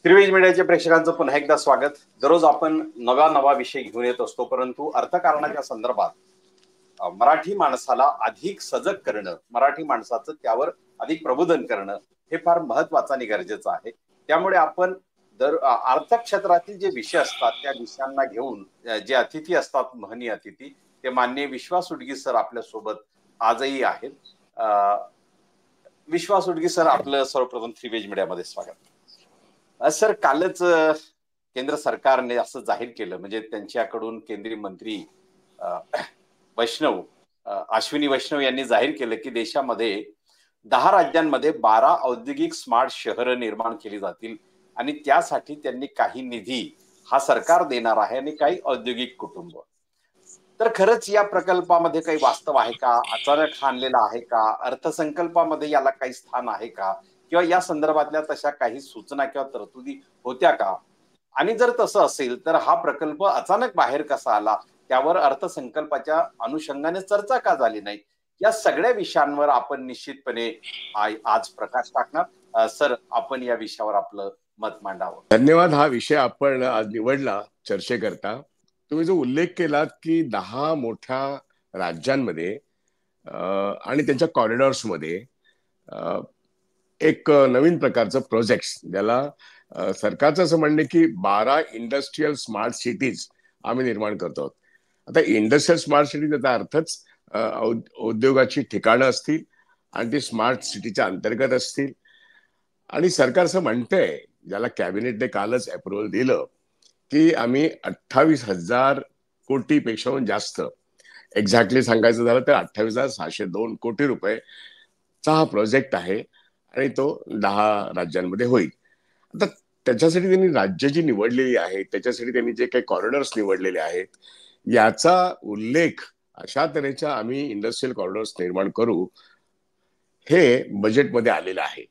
त्रिवेज मीडियाच्या प्रेक्षकांचं पुन्हा एकदा स्वागत. दररोज आपण नवा विषय घेऊन येत असतो, परंतु अर्थकारणाच्या संदर्भात मराठी माणसाला अधिक सजग करणं, मराठी माणसाचं त्यावर अधिक प्रबोधन करणं हे फार महत्वाचं आणि गरजेचं आहे. त्यामुळे आपण अर्थक्षेत्रातील जे विषय असतात त्या विषयांना घेऊन जे अतिथी असतात, महनीय अतिथी, ते माननीय विश्वास उटगी सर आपल्या सोबत आजही आहेत. विश्वास उटगी सर, आपलं सर्वप्रथम त्रिवेज मीडियामध्ये स्वागत. सर, कालच केंद्र सरकारने असं जाहीर केलं, म्हणजे त्यांच्याकडून केंद्रीय मंत्री अश्विनी वैष्णव यांनी जाहीर केलं की देशामध्ये 10 राज्यांमध्ये 12 औद्योगिक स्मार्ट शहरं निर्माण केली जातील आणि त्यासाठी त्यांनी काही निधी हा सरकार देणार आहे आणि काही औद्योगिक कुटुंब. तर खरंच या प्रकल्पामध्ये काही वास्तव आहे का? अचानक आणलेला आहे का? अर्थसंकल्पामध्ये याला काही स्थान आहे का? किंवा या संदर्भातल्या तशा काही सूचना किंवा तरतुदी होत्या का? आणि जर तसं असेल तर हा प्रकल्प अचानक बाहेर कसा आला? त्यावर अर्थसंकल्पाच्या अनुषंगाने चर्चा का झाली नाही? या सगळ्या विषयांवर आपण निश्चितपणे आज प्रकाश टाकणार. सर, आपण या विषयावर आपलं मत मांडावं. धन्यवाद. हा विषय आपण आज निवडला चर्चेकरता. तुम्ही जो उल्लेख केलात की 10 मोठ्या राज्यांमध्ये आणि त्यांच्या कॉरिडॉर्समध्ये एक नवीन प्रकारचं प्रोजेक्ट्स, ज्याला सरकारचं असं म्हणणे की 12 इंडस्ट्रियल स्मार्ट सिटीज आम्ही निर्माण करतो. आता इंडस्ट्रियल स्मार्ट सिटी त्याचा अर्थच उद्योगाची ठिकाणं असतील आणि ती स्मार्ट सिटीच्या अंतर्गत असतील. आणि सरकार असं म्हणतंय, ज्याला कॅबिनेटने कालच अप्रुव्हल दिलं, की आम्ही 28,000 कोटीपेक्षा जास्त, एक्झॅक्टली सांगायचं झालं तर 28,602 कोटी रुपयेचा हा प्रोजेक्ट आहे आणि तो 10 राज्यांमध्ये होईल. आता त्याच्यासाठी त्यांनी राज्य जी निवडलेली आहे, त्याच्यासाठी त्यांनी जे काही कॉरिडॉर्स निवडलेले आहेत, याचा उल्लेख अशा तऱ्हेच्या आम्ही इंडस्ट्रियल कॉरिडॉर्स निर्माण करू हे बजेटमध्ये आलेलं आहे.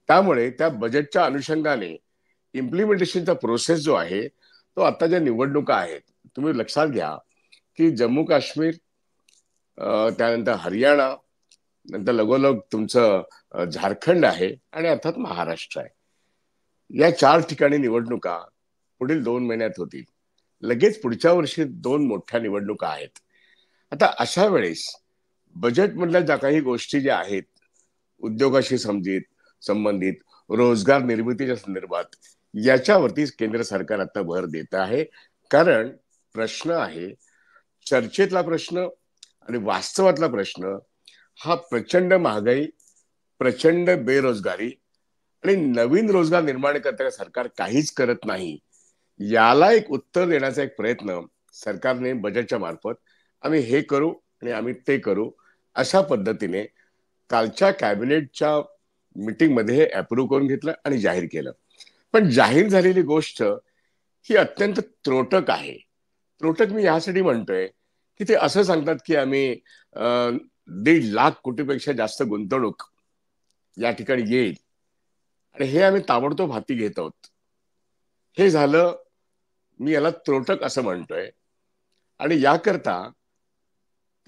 त्यामुळे त्या बजेटच्या अनुषंगाने इम्प्लिमेंटेशनचा प्रोसेस जो आहे तो आता ज्या निवडणुका आहेत, तुम्ही लक्षात घ्या की जम्मू काश्मीर, त्यानंतर हरियाणा, नंतर लगोलग तुमचं झारखंड आहे आणि अर्थात महाराष्ट्र आहे. या 4 ठिकाणी निवडणुका पुढील 2 महिन्यात होतील. लगेच पुढच्या वर्षी 2 मोठ्या निवडणुका आहेत. आता अशा वेळेस बजेटमधल्या ज्या काही गोष्टी ज्या आहेत, उद्योगाशी संबंधित, रोजगार निर्मितीच्या संदर्भात, याच्यावरती केंद्र सरकार आता भर देत आहे. कारण प्रश्न आहे, चर्चेतला प्रश्न आणि वास्तवातला प्रश्न हा प्रचंड महागाई, प्रचंड बेरोजगारी आणि नवीन रोजगार निर्माण करता सरकार काहीच करत नाही. याला एक उत्तर देण्याचा एक प्रयत्न सरकारने बजेटच्या मार्फत आम्ही हे करू आणि आम्ही ते करू अशा पद्धतीने कालच्या कॅबिनेटच्या मीटिंगमध्ये हे अप्रूव्ह करून घेतलं आणि जाहीर केलं. पण जाहीर झालेली गोष्ट ही अत्यंत त्रोटक आहे. त्रोटक मी यासाठी म्हणतोय की ते असं सांगतात की आम्ही 1.5 लाख कोटीपेक्षा जास्त गुंतवणूक या ठिकाणी येईल आणि हे आम्ही ताबडतोब हाती घेत आहोत. हे झालं, मी याला त्रोटक असं म्हणतोय. आणि याकरता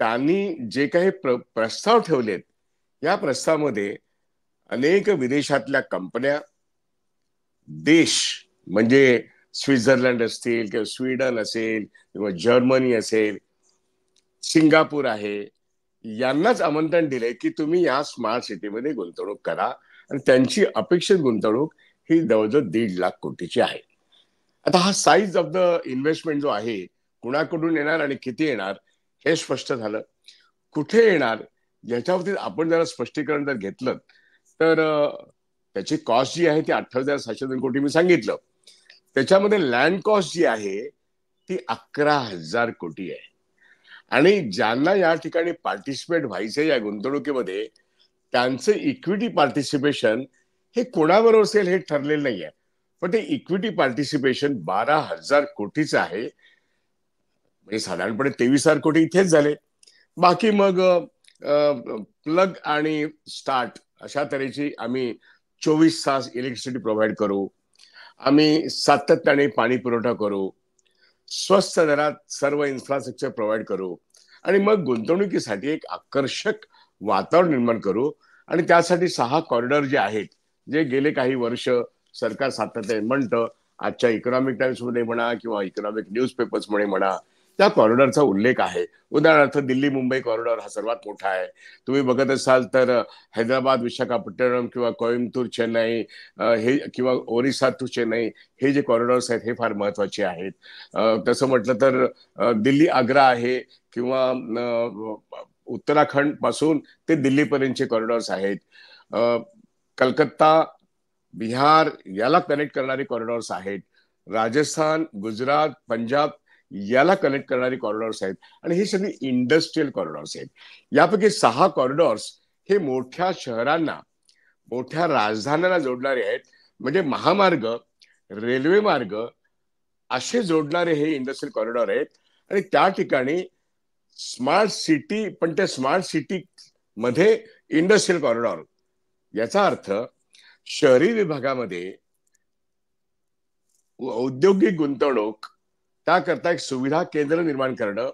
त्यांनी जे काही प्रस्ताव ठेवलेत, या प्रस्तावामध्ये अनेक विदेशातल्या कंपन्या, देश म्हणजे स्वित्झर्लंड असतील किंवा स्वीडन असेल किंवा जर्मनी असेल, सिंगापूर आहे, यांनाच आमंत्रण दिले की तुम्ही या स्मार्ट सिटीमध्ये गुंतवणूक करा. आणि त्यांची अपेक्षित गुंतवणूक ही जवळजवळ 1.5 लाख कोटीची आहे. आता हा साईज ऑफ द इन्व्हेस्टमेंट जो आहे, कुणाकडून येणार आणि किती येणार हे स्पष्ट झालं. कुठे येणार याच्यावरती आपण जरा स्पष्टीकरण जर घेतलं तर त्याची कॉस्ट जी आहे ती 28,602 कोटी मी सांगितलं. त्याच्यामध्ये लँड कॉस्ट जी आहे ती 11,000 कोटी आहे. आणि ज्यांना या ठिकाणी पार्टिसिपेट व्हायचे या गुंतवणुकीमध्ये, त्यांचं इक्विटी पार्टिसिपेशन हे कोणाबरोबर असेल हे ठरलेलं नाहीये. पण ते इक्विटी पार्टिसिपेशन 12,000 कोटीचं आहे. म्हणजे साधारणपणे 23,000 कोटी इथेच झाले. बाकी मग प्लग आणि स्टार्ट अशा तऱ्हेची आम्ही 24 तास इलेक्ट्रिसिटी प्रोव्हाइड करू, आम्ही सातत्याने पाणी पुरवठा करू, स्वस्त दरात सर्व इन्फ्रास्ट्रक्चर प्रोव्हाइड करू आणि मग गुंतवणुकीसाठी एक आकर्षक वातावरण निर्माण करू. आणि त्यासाठी 6 कॉरिडॉर जे आहेत, जे गेले काही वर्ष सरकार सातत्याने म्हणतं. आजच्या इकॉनॉमिक टाइम्स मध्ये म्हणा किंवा इकॉनॉमिक न्यूज पेपर्स मध्ये म्हणा, त्या कॉरिडॉरचा उल्लेख आहे. उदाहरणार्थ दिल्ली मुंबई कॉरिडॉर हा सर्वात मोठा आहे. तुम्ही बघत असाल तर हैदराबाद विशाखापट्टणम किंवा कोइंबतूर चेन्नई हे किंवा ओरिसा टू चेन्नई हे जे कॉरिडॉर्स आहेत हे फार महत्वाचे आहेत. तसं म्हटलं तर दिल्ली आग्रा आहे किंवा उत्तराखंड पासून ते दिल्लीपर्यंतचे कॉरिडॉर्स आहेत. कलकत्ता बिहार याला कनेक्ट करणारे कॉरिडॉर्स आहेत. राजस्थान गुजरात पंजाब याला कनेक्ट करणारी कॉरिडॉर्स आहेत. आणि ही सगळी इंडस्ट्रियल कॉरिडॉर्स आहेत. यापैकी 6 कॉरिडॉर्स हे मोठ्या शहरांना मोठ्या राजधान्यांना जोडणारे आहेत. म्हणजे महामार्ग रेल्वे मार्ग असे जोडणारे हे इंडस्ट्रियल कॉरिडॉर आहेत. आणि त्या ठिकाणी स्मार्ट सिटी, पण त्या स्मार्ट सिटी मध्ये इंडस्ट्रियल कॉरिडॉर, याचा अर्थ शहरी विभागामध्ये औद्योगिक गुंतवणूक त्याकरता एक सुविधा केंद्र निर्माण करणं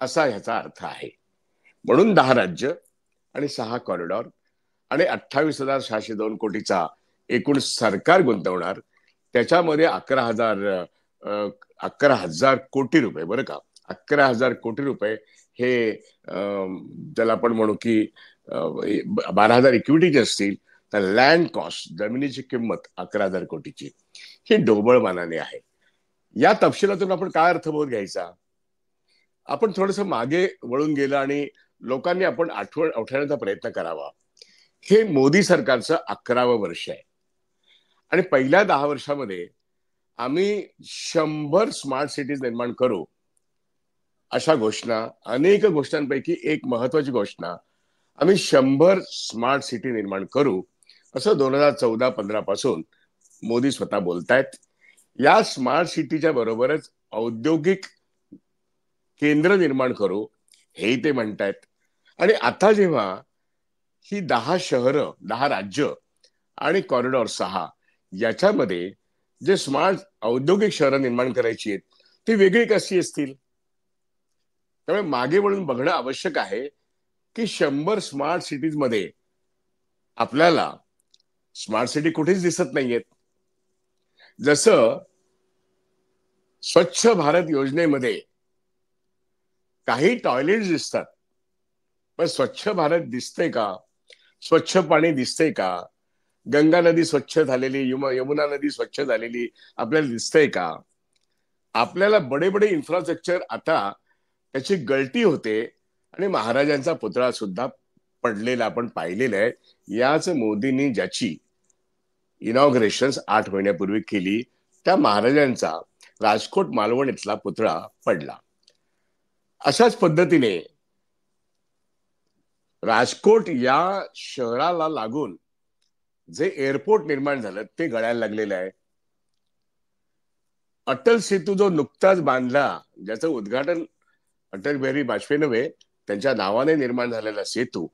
असा ह्याचा अर्थ आहे. म्हणून 10 राज्य आणि 6 कॉरिडॉर आणि 28,602 कोटीचा एकूण सरकार गुंतवणार. त्याच्यामध्ये 11,000 कोटी रुपये, बरं का, 11,000 कोटी रुपये हे ज्याला आपण म्हणू की 12,000 इक्विटीचे असतील, तर लँड कॉस्ट जमिनीची किंमत 11,000 कोटीची ही ढोबळमानाने आहे. या तपशिलातून आपण काय अर्थबोध घ्यायचा? आपण थोडस मागे वळून गेलं आणि लोकांनी आपण आठवण्याचा प्रयत्न करावा. हे मोदी सरकारचं 11वं वर्ष आहे आणि पहिल्या 10 वर्षामध्ये आम्ही 100 स्मार्ट सिटीज निर्माण करू अशा घोषणा, अनेक घोषणांपैकी एक महत्वाची घोषणा, आम्ही 100 स्मार्ट सिटी निर्माण करू असं 2014-15 पासून मोदी स्वतः बोलतायत. या स्मार्ट सिटीच्या बरोबरच औद्योगिक केंद्र निर्माण करू हेही ते म्हणतायत. आणि आता जेव्हा ही 10 शहरं, 10 राज्य आणि कॉरिडॉर 6 याच्यामध्ये जे स्मार्ट औद्योगिक शहरं निर्माण करायची आहेत ती वेगळी कशी असतील? त्यामुळे मागे वळून बघणं आवश्यक आहे की 100 स्मार्ट सिटीज मध्ये आपल्याला स्मार्ट सिटी कुठेच दिसत नाहीयेत. जसं स्वच्छ भारत योजनेमध्ये काही टॉयलेट दिसतात, पण स्वच्छ भारत दिसते का? स्वच्छ पाणी दिसते का? गंगा नदी स्वच्छ झालेली, यमुना नदी स्वच्छ झालेली आपल्याला दिसतंय का? आपल्याला बडे बडे इन्फ्रास्ट्रक्चर आता त्याची गळती होते आणि महाराजांचा पुतळा सुद्धा पडलेला आपण पाहिलेला आहे. याच मोदींनी ज्याची इनॉग्रेशन 8 महिन्यापूर्वी केली, त्या महाराजांचा राजकोट मालवण इथला पुतळा पडला. अशाच पद्धतीने राजकोट या शहराला लागून जे एअरपोर्ट निर्माण झालं ते गळायला लागलेलं आहे. अटल सेतू जो नुकताच बांधला, ज्याचं उद्घाटन अटल बिहारी वाजपेयी नव्हे त्यांच्या नावाने निर्माण झालेला सेतू,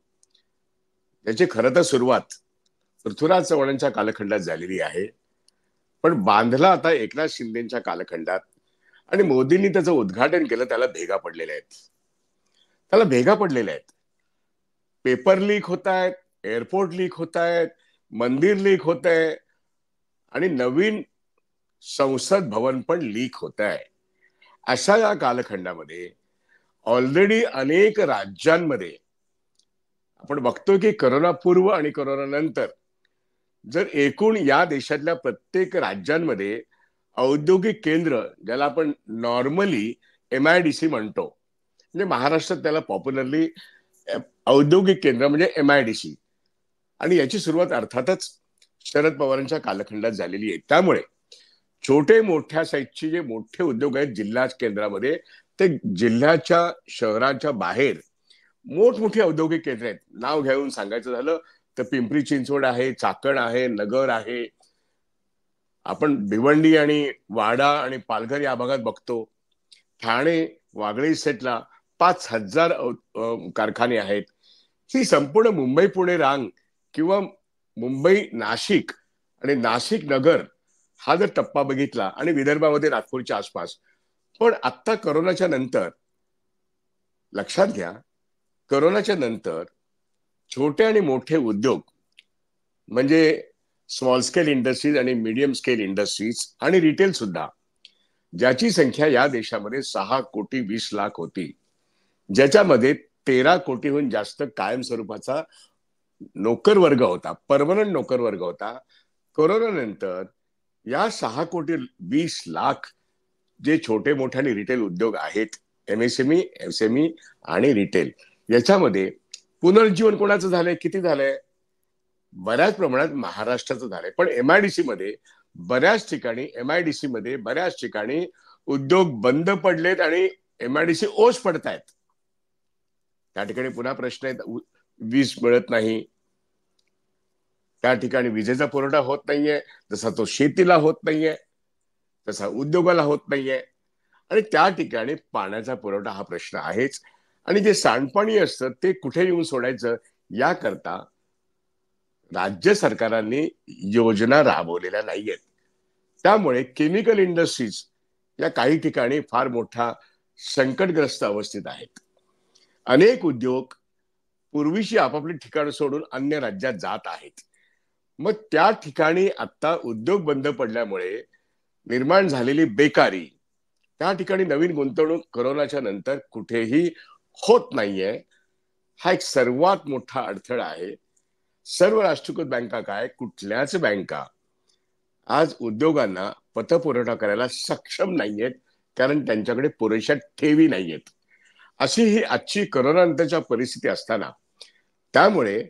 त्याची खरं तर सुरुवात पृथ्वीराज चव्हाणांच्या कालखंडात झालेली आहे, पण बांधला आता एकनाथ शिंदेच्या कालखंडात. आणि मोदींनी त्याचं उद्घाटन केलं. त्याला भेगा पडलेल्या आहेत. पेपर लीक होत आहेत, एअरपोर्ट लीक होत आहेत, मंदिर लीक होत आहे आणि नवीन संसद भवन पण लीक होत आहे. अशा या कालखंडामध्ये ऑलरेडी अनेक राज्यांमध्ये आपण बघतो की करोना पूर्व आणि करोना नंतर जर एकूण या देशातल्या प्रत्येक राज्यांमध्ये औद्योगिक केंद्र, ज्याला आपण नॉर्मली MIDC म्हणतो, म्हणजे महाराष्ट्रात त्याला पॉप्युलरली औद्योगिक केंद्र म्हणजे MIDC, आणि याची सुरुवात अर्थातच शरद पवारांच्या कालखंडात झालेली आहे. त्यामुळे छोटे मोठ्या साईजचे जे मोठे उद्योग आहेत जिल्हा केंद्रामध्ये, ते जिल्ह्याच्या शहराच्या बाहेर मोठमोठी औद्योगिक केंद्र आहेत. नाव घेऊन सांगायचं झालं तर पिंपरी चिंचवड आहे, चाकण आहे, नगर आहे. आपण भिवंडी आणि वाडा आणि पालघर या भागात बघतो. ठाणे वागळे सेटला 5,000 कारखाने आहेत. ही संपूर्ण मुंबई पुणे रांग किंवा मुंबई नाशिक आणि नाशिक नगर हा जर टप्पा बघितला, आणि विदर्भामध्ये नागपूरच्या आसपास. पण आता करोनाच्या नंतर लक्षात घ्या, करोनाच्या नंतर छोटे आणि मोठे उद्योग म्हणजे स्मॉल स्केल इंडस्ट्रीज आणि मीडियम स्केल इंडस्ट्रीज आणि रिटेल सुद्धा, ज्याची संख्या या देशामध्ये 6,20,00,000 होती, ज्याच्यामध्ये 13 कोटीहून जास्त कायम स्वरूपाचा नोकर वर्ग होता, परमनंट नोकर वर्ग होता. कोरोना नंतर या 6,20,00,000 जे छोटे मोठे आणि रिटेल उद्योग आहेत, एमएसएमई, एसएमई आणि रिटेल, याच्यामध्ये पुनर्जीवन कोणाचं झालंय, किती झालंय? बऱ्याच प्रमाणात महाराष्ट्राचं झालंय. पण एमआयडीसी मध्ये बऱ्याच ठिकाणी उद्योग बंद पडलेत आणि एमआयडीसी ओस पडतायत. त्या ठिकाणी पुन्हा प्रश्न आहे, वीज मिळत नाही, त्या ठिकाणी विजेचा पुरवठा होत नाहीये, जसा तो शेतीला होत नाहीये, तसा उद्योगाला होत नाहीये, आणि त्या ठिकाणी पाण्याचा पुरवठा हा प्रश्न आहेच. आणि जे सांडपाणी असतं ते कुठे येऊन सोडायचं याकरता राज्य सरकारांनी योजना राबवलेल्या नाहीयेत. त्यामुळे केमिकल इंडस्ट्रीज या काही ठिकाणी फार मोठा संकटग्रस्त अवस्थेत आहेत. अनेक उद्योग पूर्वीची आपापली ठिकाणं सोडून अन्य राज्यात जात आहेत. मग त्या ठिकाणी आता उद्योग बंद पडल्यामुळे निर्माण झालेली बेकारी, त्या ठिकाणी नवीन गुंतवणूक कोरोनाच्या नंतर कुठेही होत नाहीये. हा एक सर्वात मोठा अडथळा आहे. सर्व राष्ट्रीयकृत बँका काय, कुठल्याच बँका आज उद्योगांना पतपुरवठा करायला सक्षम नाहीयेत, कारण त्यांच्याकडे पुरेशा ठेवी नाहीयेत. अशी ही आजची कोरोनानंतरच्या परिस्थिती असताना, त्यामुळे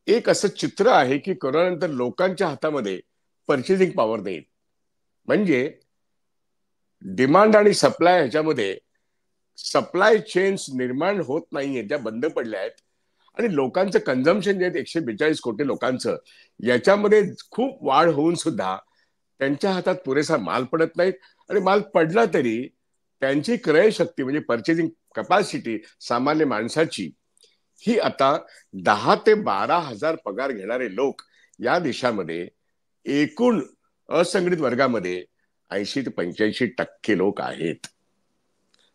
एक असं चित्र आहे की कोरोनानंतर लोकांच्या हातामध्ये पर्चेसिंग पॉवर नाही. म्हणजे डिमांड आणि सप्लाय ह्याच्यामध्ये सप्लाय चेन्स निर्माण होत नाहीये, त्या बंद पडल्या आहेत. आणि लोकांचं कन्झम्पशन जे आहे 142 कोटी लोकांचं, याच्यामध्ये खूप वाढ होऊन सुद्धा त्यांच्या हातात पुरेसा माल पडत नाहीत. आणि माल पडला तरी त्यांची क्रय शक्ती म्हणजे पर्चेसिंग कॅपॅसिटी सामान्य माणसाची ही आता 10 ते 12 हजार पगार घेणारे लोक या देशामध्ये एकूण असंघटित वर्गामध्ये 80 ते 85% लोक आहेत.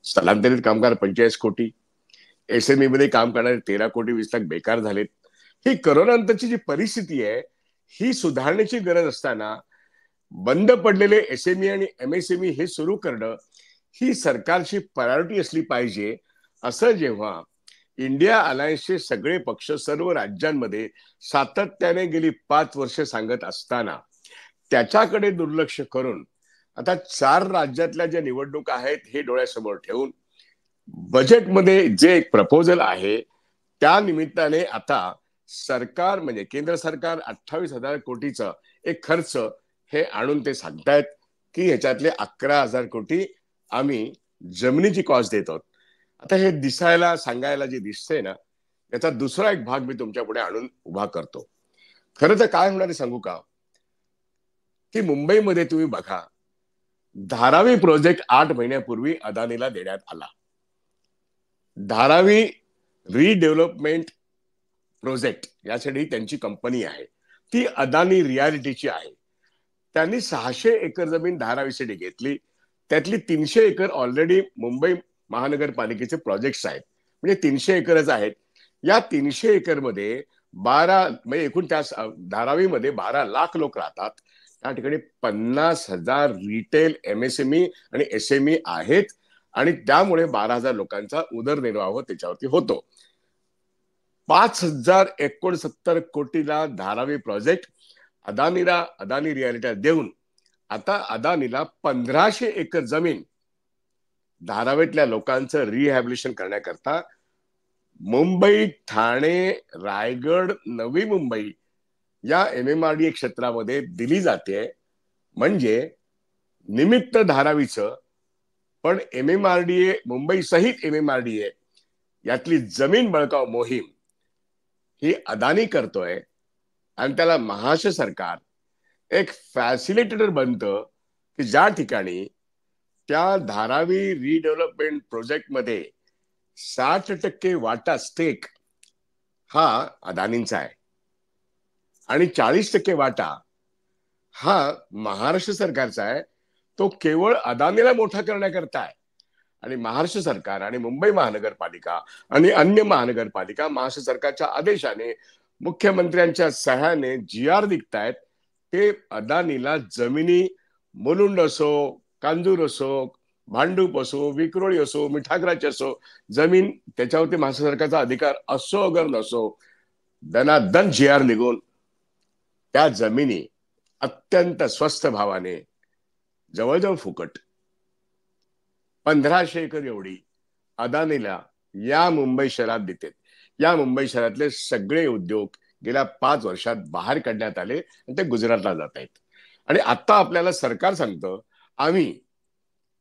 स्थलांतरित कामगार 45 कोटी, एसएमई मध्ये काम करणारे 13 कोटी 20 लाख बेकार झालेत. ही कोरोनानंतरची जी परिस्थिती आहे ही सुधारण्याची गरज असताना बंद पडलेले एसएमई आणि एमएसएमई हे सुरू करणं ही सरकारची प्रायोरिटी असली पाहिजे, असं जेव्हा इंडिया अलायन्सचे सगळे पक्ष सर्व राज्यांमध्ये सातत्याने गेली 5 वर्ष सांगत असताना त्याच्याकडे दुर्लक्ष करून आता 4 राज्यातल्या ज्या निवडणुका आहेत हे डोळ्यासमोर ठेवून बजेटमध्ये जे एक प्रपोजल आहे त्या निमित्ताने आता सरकार म्हणजे केंद्र सरकार 28,000 कोटीचा एक खर्च हे आणून ते सांगतायत की ह्याच्यातले 11,000 कोटी आम्ही जमिनीची कॉस्ट देतो. आता हे दिसायला सांगायला जे दिसतंय ना, याचा दुसरा एक भाग मी तुमच्या पुढे आणून उभा करतो. खरं तर काय होणार आहे सांगू का, की मुंबईमध्ये तुम्ही बघा, धारावी प्रोजेक्ट 8 महिन्यापूर्वी अदानीला देण्यात आला. धारावी रिडेव्हलपमेंट प्रोजेक्ट यासाठी त्यांची कंपनी आहे, ती अदानी रियालिटीची आहे. त्यांनी 600 एकर जमीन धारावीसाठी घेतली, त्यातली 300 एकर ऑलरेडी मुंबई महानगरपालिकेचे प्रोजेक्ट्स आहेत, म्हणजे 300 एकरच आहेत. या 300 एकर मध्ये 12 म्हणजे एकूण त्या धारावीमध्ये 12 लाख लोक राहतात. त्या ठिकाणी 50,000 रिटेल एमएसएमई आणि एसएमई आहेत आणि त्यामुळे 12,000 लोकांचा उदरनिर्वाह त्याच्यावरती होतो. 5,069 कोटीला धारावी प्रोजेक्ट अदानी रियालिटी देऊन आता अदानीला 1,500 एकर जमीन धारावीतल्या लोकांचं रिहॅबिलिटेशन करण्याकरता मुंबई, ठाणे, रायगड, नवी मुंबई या एमएमआरडीए क्षेत्रामध्ये दिली जाते. म्हणजे निमित्त धारावीचं, पण एमएमआरडीए मुंबई सहित एमएमआरडीए यातली जमीन बळकाव मोहीम ही अदानी करतोय आणि त्याला महाराष्ट्र सरकार एक फॅसिलिटेटर बनतं की ज्या ठिकाणी त्या धारावी रिडेव्हलपमेंट प्रोजेक्ट मध्ये 60% वाटा स्टेक हा अदानींचा आहे आणि 40% वाटा हा महाराष्ट्र सरकारचा आहे. तो केवळ अदानीला मोठा करण्याकरता आहे. आणि महाराष्ट्र सरकार आणि मुंबई महानगरपालिका आणि अन्य महानगरपालिका महाराष्ट्र सरकारच्या आदेशाने मुख्यमंत्र्यांच्या सह्याने GR निघतायत ते अदानीला जमिनी मुलुंड असो, कांजूर असो, भांडूप असो, विक्रोळी असो, मिठागराची असो, जमीन त्याच्यावरती महाराष्ट्र सरकारचा अधिकार असो अगर नसो, दनादन GR निघून त्या जमिनी अत्यंत स्वस्त भावाने जवळजवळ फुकट 1500 एकर एवढी अदानीला या मुंबई शहरात देतात. या मुंबई शहरातले सगळे उद्योग गेल्या 5 वर्षात बाहेर काढण्यात आले आणि ते गुजरातला जात आहेत. आणि आता आपल्याला सरकार सांगतं आम्ही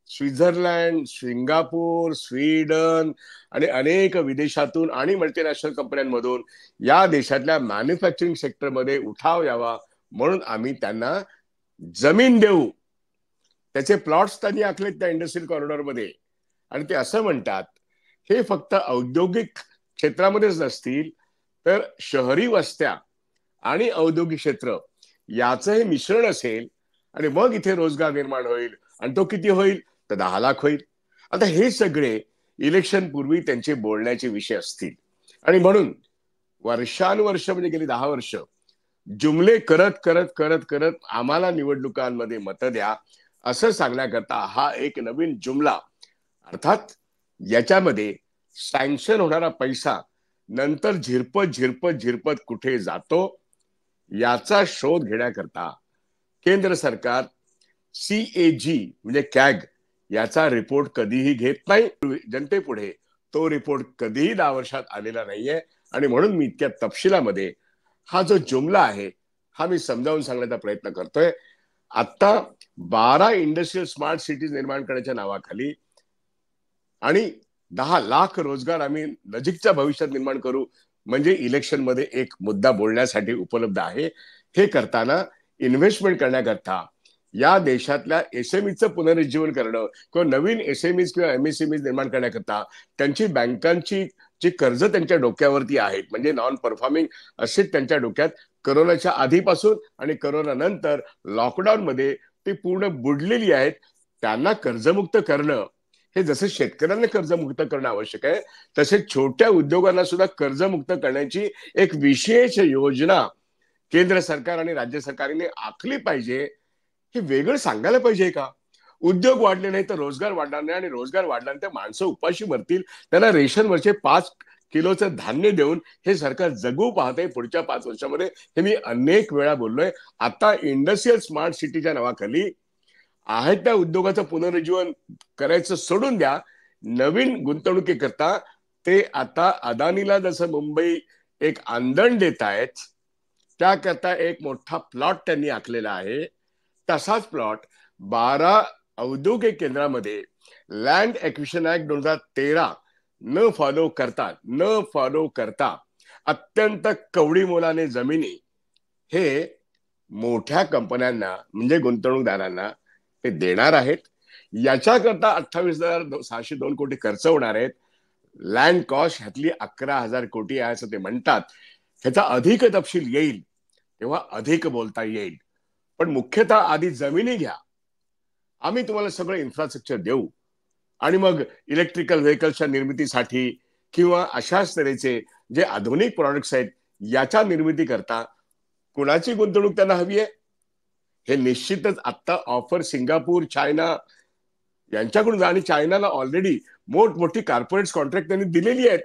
स्वित्झर्लंड, सिंगापूर, स्वीडन आणि अनेक विदेशातून आणि मल्टीनॅशनल कंपन्यांमधून या देशातल्या मॅन्युफॅक्चरिंग सेक्टरमध्ये उठाव यावा म्हणून आम्ही त्यांना जमीन देऊ. त्याचे प्लॉट्स त्यांनी आखलेत त्या इंडस्ट्रियल कॉरिडॉरमध्ये. आणि ते असं म्हणतात हे फक्त औद्योगिक क्षेत्रामध्येच नसतील तर शहरी वस्त्या आणि औद्योगिक क्षेत्र याचं हे मिश्रण असेल आणि मग इथे रोजगार निर्माण होईल. आणि तो किती होईल तर 10 लाख होईल. आता हे सगळे इलेक्शन पूर्वी त्यांचे बोलण्याचे विषय असतील. आणि म्हणून वर्षानुवर्ष म्हणजे गेली 10 वर्ष जुमले करत करत करत करत आम्हाला निवडणुकांमध्ये मतं द्या असं सांगण्याकरता हा एक नवीन जुमला, अर्थात याच्यामध्ये सँक्शन होणारा पैसा नंतर झिरपत कुठे जातो याचा शोध घेण्याकरता केंद्र सरकार CAG म्हणजे कॅग याचा रिपोर्ट कधीही घेत नाही. जनतेपुढे तो रिपोर्ट कधीही 10 वर्षात आलेला नाहीये. आणि म्हणून मी इतक्या तपशिलामध्ये हा जो जुमला आहे हा मी समजावून सांगण्याचा प्रयत्न करतोय. आता 12 इंडस्ट्रियल स्मार्ट सिटीज निर्माण करण्याच्या नावाखाली आणि 10 लाख रोजगार आम्ही नजीकच्या भविष्यात निर्माण करू म्हणजे इलेक्शन मध्ये एक मुद्दा बोलण्यासाठी उपलब्ध आहे. हे करताना इन्व्हेस्टमेंट करण्याकरता या देशातल्या SMEचं पुनरुज्जीवन करणं किंवा नवीन SMEs किंवा MSMEs निर्माण करण्याकरता त्यांची बँकांची जी कर्ज त्यांच्या डोक्यावरती आहेत म्हणजे नॉन परफॉर्मिंग असे त्यांच्या डोक्यात करोनाच्या आधीपासून आणि करोना नंतर लॉकडाऊन मध्ये ती पूर्ण बुडलेली आहेत. त्यांना कर्जमुक्त करणं हे जसं शेतकऱ्यांना कर्जमुक्त करणं आवश्यक आहे तसे छोट्या उद्योगांना सुद्धा कर्जमुक्त करण्याची एक विशेष योजना केंद्र सरकार आणि राज्य सरकारने आखली पाहिजे. हे वेगळं सांगायला पाहिजे का? उद्योग वाढले नाही तर रोजगार वाढणार नाही आणि रोजगार वाढल्यानंतर माणसं उपाशी मरतील. त्यांना रेशनवरचे 5 किलोचं धान्य देऊन हे सरकार जगू पाहते पुढच्या 5 वर्षामध्ये. हे मी अनेक वेळा बोललोय. आता इंडस्ट्रियल स्मार्ट सिटीच्या नावाखाली आहेत त्या उद्योगाचं पुनरुज्जीवन करायचं सोडून द्या. नवीन गुंतवणुकीकरता ते आता अदानीला जसं मुंबई एक आंदण देत आहेत त्याकरता एक मोठा प्लॉट त्यांनी आखलेला आहे. तसाच प्लॉट 12 औद्योगिक केंद्रामध्ये लँड ॲक्विजिशन ऍक्ट 2013 न फॉलो करता अत्यंत कवडी मोलाने जमिनी हे मोठ्या कंपन्यांना म्हणजे गुंतवणूकदारांना ते देणार आहेत. याच्याकरता 28,602 कोटी खर्च होणार आहेत. लँड कॉस्ट ह्यातली 11,000 कोटी आहे असं ते म्हणतात. ह्याचा अधिक तपशील येईल तेव्हा अधिक बोलता येईल. पण मुख्यतः आधी जमिनी घ्या. आम्ही तुम्हाला सगळं इन्फ्रास्ट्रक्चर देऊ आणि मग इलेक्ट्रिकल व्हेकल्सच्या निर्मितीसाठी किंवा अशाच तऱ्हेचे जे आधुनिक प्रॉडक्ट्स आहेत याच्या निर्मिती करता कुणाची गुंतवणूक त्यांना हवी आहे हे निश्चितच आता ऑफर सिंगापूर, चायना यांच्याकडून आणि चायनाला ऑलरेडी मोठमोठी कॉर्पोरेट कॉन्ट्रॅक्ट त्यांनी दिलेली आहेत.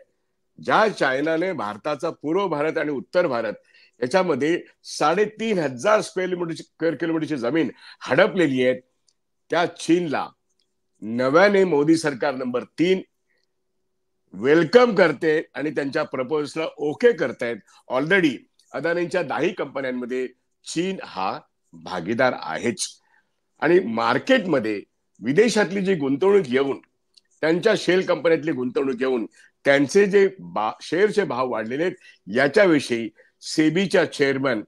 ज्या चायनाने भारताचा पूर्व भारत आणि उत्तर भारत याच्यामध्ये 3,500 स्क्वेअर किलोमीटरची जमीन हडपलेली आहे त्या चीनला नव्याने मोदी सरकार नंबर 3 वेलकम करते आणि त्यांच्या प्रपोजलला ओके करतायत. ऑलरेडी अदानींच्या 10 कंपन्यांमध्ये चीन हा भागीदार आहेच. आणि मार्केटमध्ये विदेशातली जी गुंतवणूक येऊन त्यांच्या शेल कंपन्यातली गुंतवणूक येऊन त्यांचे जे शेअरचे भाव वाढलेले आहेत याच्याविषयी सेबीच्या चेअरमन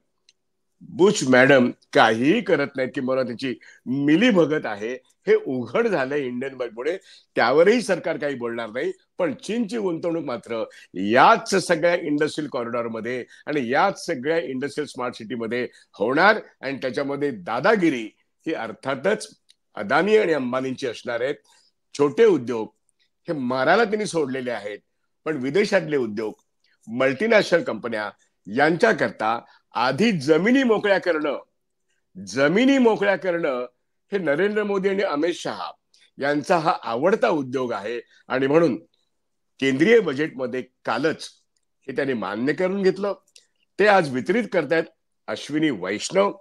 बुश मॅडम काहीही करत नाहीत की मला त्याची मिलीभगत आहे. हे उघड झालंय इंडियन बँकमुळे. त्यावरही सरकार काही बोलणार नाही. पण चीनची गुंतवणूक मात्र याच सगळ्या इंडस्ट्रियल कॉरिडॉरमध्ये आणि याच सगळ्या इंडस्ट्रियल स्मार्ट सिटीमध्ये होणार. आणि त्याच्यामध्ये दादागिरी ही अर्थातच अदानी आणि अंबानींची असणार आहेत. छोटे उद्योग हे मारायला त्यांनी सोडलेले आहेत. पण विदेशातले उद्योग मल्टीनॅशनल कंपन्या यांच्याकरता आधी जमिनी मोकळ्या करणं हे नरेंद्र मोदी आणि अमित शहा यांचा हा आवडता उद्योग आहे. आणि म्हणून केंद्रीय बजेटमध्ये कालच हे त्यांनी मान्य करून घेतलं. ते आज वितरित करतायत अश्विनी वैष्णव.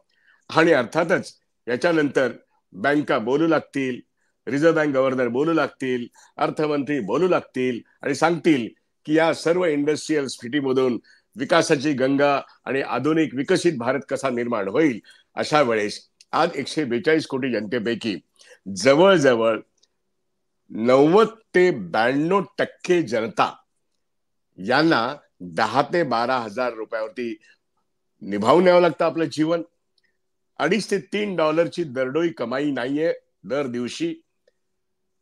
आणि अर्थातच याच्यानंतर बँका बोलू लागतील, रिझर्व्ह बँक गव्हर्नर बोलू लागतील, अर्थमंत्री बोलू लागतील आणि सांगतील की या सर्व इंडस्ट्रीयल सिटीमधून विकासाची गंगा आणि आधुनिक विकसित भारत कसा निर्माण होईल. अशा वेळेस आज 142 कोटी जनतेपैकी जवळजवळ 90 ते 92% जनता यांना 10 ते 12 हजार रुपयावरती निभावून न्यावं लागतं आपलं जीवन. $2.5 ते $3 दरडोई कमाई नाहीये दर दिवशी.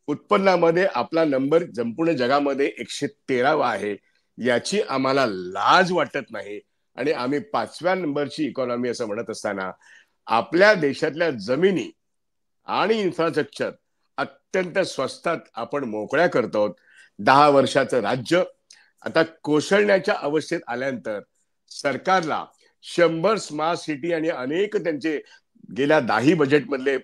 उत्पन्नामध्ये आपला नंबर संपूर्ण जगामध्ये 113वा आहे. याची आम्हाला लाज वाटत नाही. आणि आम्ही 5व्या नंबरची इकॉनॉमी असं म्हणत असताना आपल्या देशातल्या जमिनी आणि इन्फ्रास्ट्रक्चर अत्यंत स्वस्तात आपण मोकळ्या करतो. 10 वर्षाचं राज्य आता कोसळण्याच्या अवस्थेत आल्यानंतर सरकारला 100 स्मार्ट सिटी आणि अनेक त्यांचे गेल्या 10 बजेटमधले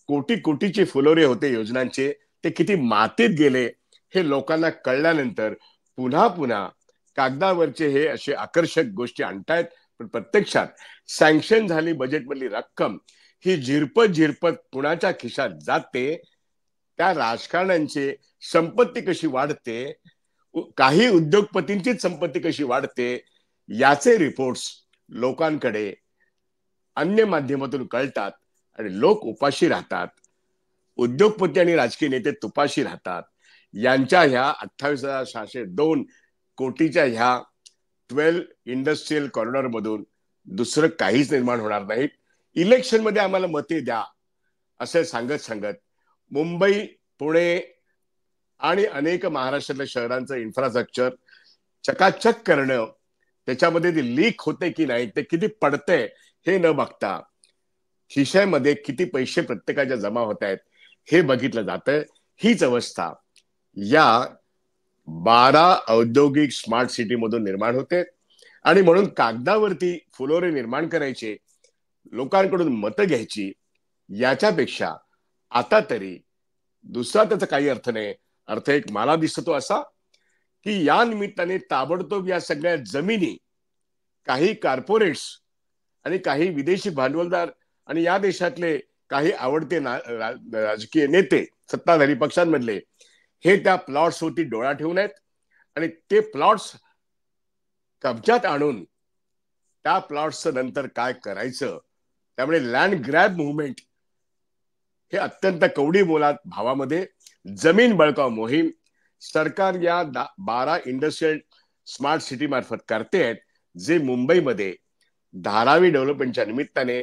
कोटीचे फुलोरे होते योजनांचे, ते किती मातीत गेले हे लोकांना कळल्यानंतर पुन्हा कागदावरचे हे असे आकर्षक गोष्टी आणतायत. पण प्रत्यक्षात सँक्शन झाली बजेटमधली रक्कम ही झिरपत कुणाच्या खिशात जाते, त्या राजकारण्यांची संपत्ती कशी वाढते, काही उद्योगपतींची संपत्ती कशी वाढते, याचे रिपोर्ट्स लोकांकडे अन्य माध्यमातून कळतात आणि लोक उपाशी राहतात. उद्योगपती आणि राजकीय नेते तुपाशी राहतात. यांच्या ह्या 28,602 कोटीच्या ह्या 12 इंडस्ट्रीयल कॉरिडॉर मधून दुसरं काहीच निर्माण होणार नाही. इलेक्शन मध्ये आम्हाला मते द्या असं सांगत मुंबई, पुणे आणि अनेक महाराष्ट्रातल्या शहरांचं इन्फ्रास्ट्रक्चर चकाचक करणं, त्याच्यामध्ये ते लीक होते की नाही, ते किती पडतंय हे न बघता खिशामध्ये किती पैसे प्रत्येकाच्या जमा होत आहेत हे बघितलं जातंय. हीच अवस्था या 12 औद्योगिक स्मार्ट सिटी मधून निर्माण होते. आणि म्हणून कागदावरती फुलोरे निर्माण करायचे, लोकांकडून मतं घ्यायची, याच्यापेक्षा आता तरी दुसरा त्याचा काही अर्थ नाही. अर्थ एक मला दिसतो तो असा की या निमित्ताने ताबडतोब या सगळ्या जमिनी काही कॉर्पोरेट्स आणि काही विदेशी भांडवलदार आणि या देशातले काही आवडते राजकीय नेते, सत्ताधारी पक्षांमधले, हे त्या प्लॉट्स वरती डोळा ठेवून आहेत. आणि ते प्लॉट्स कब्जात आणून त्या प्लॉट्सचं नंतर काय करायचं, त्यामुळे लँड ग्रॅब मुव्हमेंट हे अत्यंत कवडी मोलात भावामध्ये जमीन बळकाव मोहीम सरकार या 12 इंडस्ट्रियल स्मार्ट सिटी मार्फत करते आहेत. जे मुंबईमध्ये धारावी डेव्हलपमेंटच्या निमित्ताने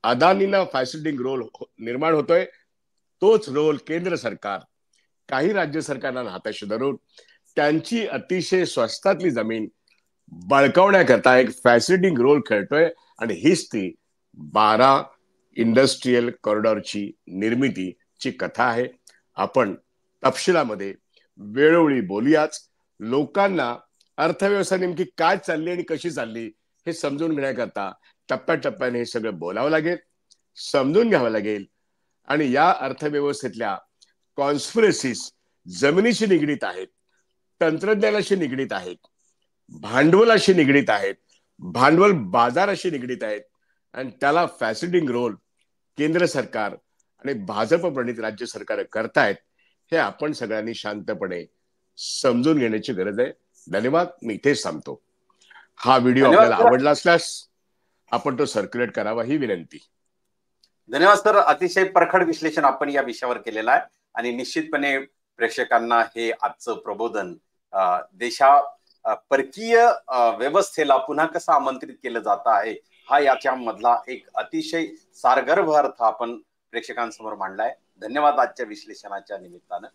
अदानीला फॅसिलिटिंग रोल निर्माण होतोय, तोच रोल केंद्र सरकार काही राज्य सरकारांना हाताशी धरून त्यांची अतिशय स्वस्तातली जमीन बळकावण्याकरता एक फॅसिलिटिंग रोल खेळतोय. आणि हीच ती 12 इंडस्ट्रियल कॉरिडॉरची निर्मितीची कथा आहे. आपण तपशिलामध्ये वेळोवेळी बोलूयाच. लोकांना अर्थव्यवस्था नेमकी काय चालली आणि कशी चालली हे समजून घेण्याकरता टप्प्याटप्प्याने हे सगळं बोलावं लागेल, समजून घ्यावं लागेल. आणि या अर्थव्यवस्थेतल्या कॉन्स्पिरसीज जमिनीशी निगडीत आहेत, तंत्रज्ञानाशी निगडीत आहेत, भांडवलाशी निगडीत आहेत, भांडवल बाजाराशी निगडीत आहेत. आणि त्याला फॅसिलिटिंग रोल केंद्र सरकार आणि भाजप प्रणित राज्य सरकार करतायत. हे आपण सगळ्यांनी शांतपणे समजून घेण्याची गरज आहे. धन्यवाद. मी इथेच थांबतो. हा व्हिडिओ आपल्याला आवडला असल्यास आपण तो सर्क्युलेट करावा ही विनंती. धन्यवाद सर. अतिशय परखड विश्लेषण आपण या विषयावर केलेलं आहे आणि निश्चितपणे प्रेक्षकांना हे आजचं प्रबोधन परकीय व्यवस्थेला पुन्हा कसं आमंत्रित केलं जात आहे हा याच्या मधला एक अतिशय सारगर्भ अर्थ आपण प्रेक्षकांसमोर मांडलाय. धन्यवाद आजच्या विश्लेषणाच्या निमित्तानं.